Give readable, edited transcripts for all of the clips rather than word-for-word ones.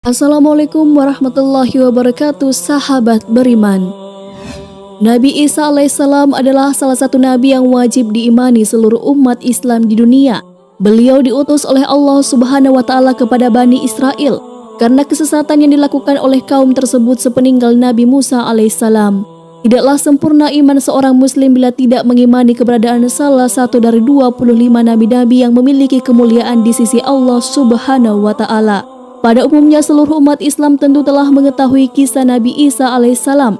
Assalamualaikum warahmatullahi wabarakatuh, sahabat beriman. Nabi Isa alaihissalam adalah salah satu nabi yang wajib diimani seluruh umat Islam di dunia. Beliau diutus oleh Allah Subhanahu wa taala kepada Bani Israel karena kesesatan yang dilakukan oleh kaum tersebut sepeninggal Nabi Musa alaihissalam. Tidaklah sempurna iman seorang muslim bila tidak mengimani keberadaan salah satu dari 25 nabi-nabi yang memiliki kemuliaan di sisi Allah Subhanahu wa taala. Pada umumnya seluruh umat Islam tentu telah mengetahui kisah Nabi Isa alaihissalam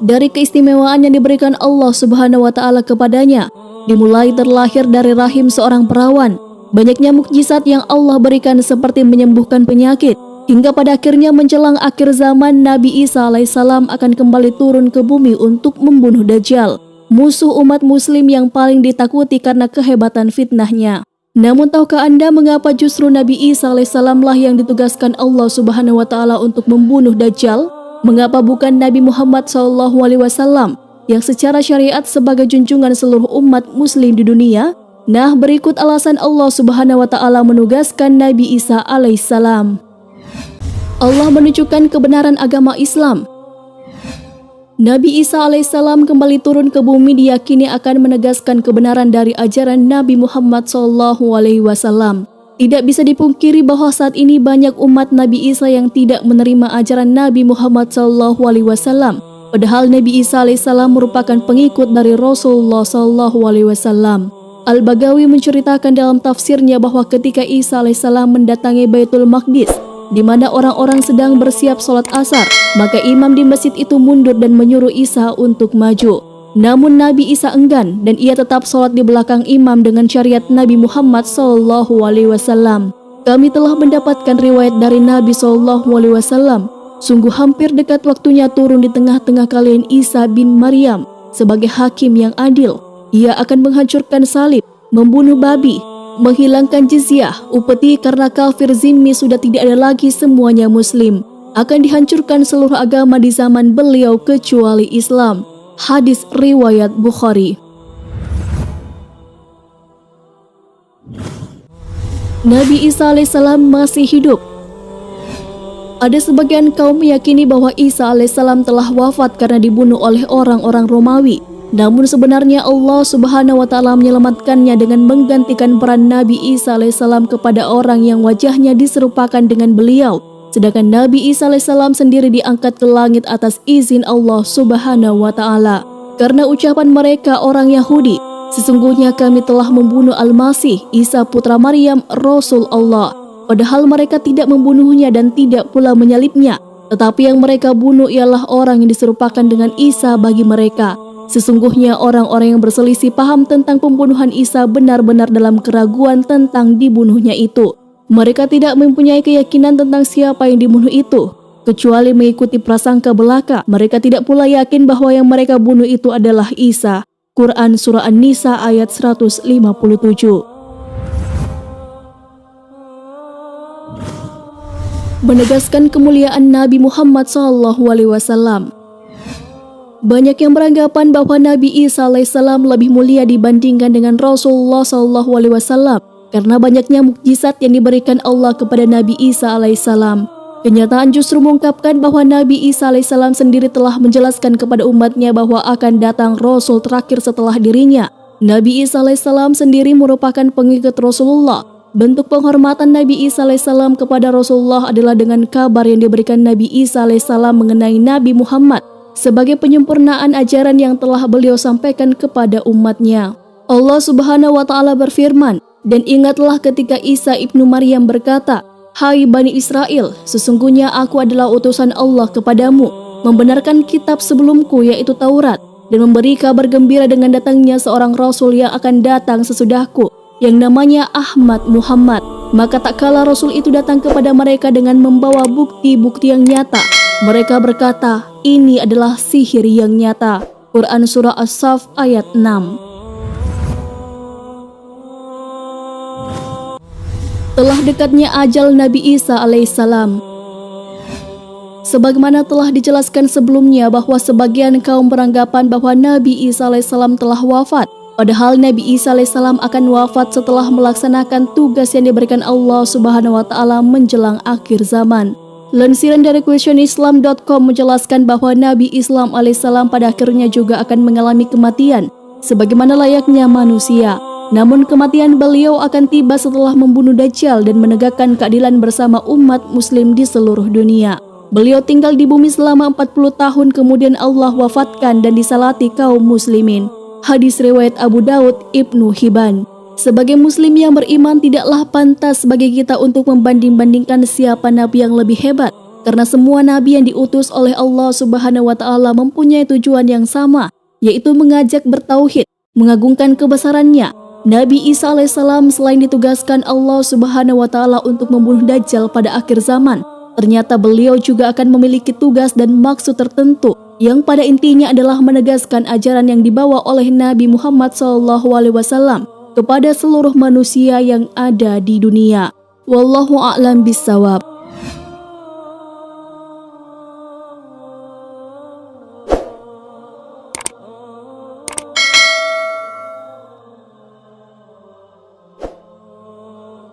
dari keistimewaan yang diberikan Allah Subhanahu wa taala kepadanya, dimulai terlahir dari rahim seorang perawan, banyaknya mukjizat yang Allah berikan seperti menyembuhkan penyakit, hingga pada akhirnya menjelang akhir zaman Nabi Isa alaihissalam akan kembali turun ke bumi untuk membunuh Dajjal, musuh umat muslim yang paling ditakuti karena kehebatan fitnahnya. Namun tahukah Anda mengapa justru Nabi Isa alaihissalam lah yang ditugaskan Allah Subhanahu wa taala untuk membunuh Dajjal? Mengapa bukan Nabi Muhammad SAW yang secara syariat sebagai junjungan seluruh umat muslim di dunia? Nah, berikut alasan Allah Subhanahu wa taala menugaskan Nabi Isa alaihissalam. Allah menunjukkan kebenaran agama Islam. Nabi Isa alaihissalam kembali turun ke bumi diyakini akan menegaskan kebenaran dari ajaran Nabi Muhammad SAW. Tidak bisa dipungkiri bahwa saat ini banyak umat Nabi Isa yang tidak menerima ajaran Nabi Muhammad SAW. Padahal Nabi Isa alaihissalam merupakan pengikut dari Rasulullah SAW. Al-Baghawi menceritakan dalam tafsirnya bahwa ketika Isa alaihissalam mendatangi Baitul Maqdis, di mana orang-orang sedang bersiap sholat asar, maka imam di masjid itu mundur dan menyuruh Isa untuk maju. Namun Nabi Isa enggan dan ia tetap sholat di belakang imam dengan syariat Nabi Muhammad SAW. Kami telah mendapatkan riwayat dari Nabi SAW. Sungguh hampir dekat waktunya turun di tengah-tengah kalian Isa bin Maryam sebagai hakim yang adil. Ia akan menghancurkan salib, membunuh babi, menghilangkan jizyah, upeti karena kafir zimmi sudah tidak ada lagi, semuanya muslim. Akan dihancurkan seluruh agama di zaman beliau kecuali Islam. Hadis riwayat Bukhari. Nabi Isa alaihissalam masih hidup. Ada sebagian kaum meyakini bahwa Isa alaihissalam telah wafat karena dibunuh oleh orang-orang Romawi. Namun sebenarnya Allah Subhanahu wa taala menyelamatkannya dengan menggantikan peran Nabi Isa alaihissalam kepada orang yang wajahnya diserupakan dengan beliau. Sedangkan Nabi Isa alaihissalam sendiri diangkat ke langit atas izin Allah Subhanahu wa taala. Karena ucapan mereka orang Yahudi, sesungguhnya kami telah membunuh Al-Masih, Isa putra Maryam, Rasul Allah. Padahal mereka tidak membunuhnya dan tidak pula menyalibnya. Tetapi yang mereka bunuh ialah orang yang diserupakan dengan Isa bagi mereka. Sesungguhnya orang-orang yang berselisih paham tentang pembunuhan Isa benar-benar dalam keraguan tentang dibunuhnya itu. Mereka tidak mempunyai keyakinan tentang siapa yang dibunuh itu, kecuali mengikuti prasangka belaka. Mereka tidak pula yakin bahwa yang mereka bunuh itu adalah Isa. Quran Surah An-Nisa ayat 157. Menegaskan kemuliaan Nabi Muhammad SAW. Banyak yang beranggapan bahwa Nabi Isa alaihissalam lebih mulia dibandingkan dengan Rasulullah SAW karena banyaknya mukjizat yang diberikan Allah kepada Nabi Isa alaihissalam. Kenyataan justru mengungkapkan bahwa Nabi Isa alaihissalam sendiri telah menjelaskan kepada umatnya bahwa akan datang Rasul terakhir setelah dirinya. Nabi Isa alaihissalam sendiri merupakan pengikut Rasulullah. Bentuk penghormatan Nabi Isa alaihissalam kepada Rasulullah adalah dengan kabar yang diberikan Nabi Isa alaihissalam mengenai Nabi Muhammad sebagai penyempurnaan ajaran yang telah beliau sampaikan kepada umatnya. Allah Subhanahu wa taala berfirman, "Dan ingatlah ketika Isa ibnu Maryam berkata, 'Hai Bani Israel, sesungguhnya aku adalah utusan Allah kepadamu, membenarkan kitab sebelumku yaitu Taurat, dan memberi kabar gembira dengan datangnya seorang Rasul yang akan datang sesudahku, yang namanya Ahmad Muhammad. Maka tak kala Rasul itu datang kepada mereka dengan membawa bukti-bukti yang nyata, mereka berkata, ini adalah sihir yang nyata." Quran Surah As-Saff ayat 6. Telah dekatnya ajal Nabi Isa alaihissalam. Sebagaimana telah dijelaskan sebelumnya bahwa sebagian kaum beranggapan bahwa Nabi Isa alaihissalam telah wafat. Padahal Nabi Isa alaihissalam akan wafat setelah melaksanakan tugas yang diberikan Allah Subhanahu wa taala menjelang akhir zaman. Lansiran dari questionislam.com menjelaskan bahwa Nabi Islam alaihissalam pada akhirnya juga akan mengalami kematian sebagaimana layaknya manusia. Namun kematian beliau akan tiba setelah membunuh Dajjal dan menegakkan keadilan bersama umat muslim di seluruh dunia. Beliau tinggal di bumi selama 40 tahun kemudian Allah wafatkan dan disalati kaum muslimin. Hadis riwayat Abu Daud, Ibnu Hibban. Sebagai muslim yang beriman tidaklah pantas bagi kita untuk membanding-bandingkan siapa nabi yang lebih hebat, karena semua nabi yang diutus oleh Allah Subhanahu wa taala mempunyai tujuan yang sama, yaitu mengajak bertauhid, mengagungkan kebesarannya. Nabi Isa alaihissalam selain ditugaskan Allah Subhanahu wa taala untuk membunuh Dajjal pada akhir zaman, ternyata beliau juga akan memiliki tugas dan maksud tertentu yang pada intinya adalah menegaskan ajaran yang dibawa oleh Nabi Muhammad SAW kepada seluruh manusia yang ada di dunia. Wallahu a'lam bishawab.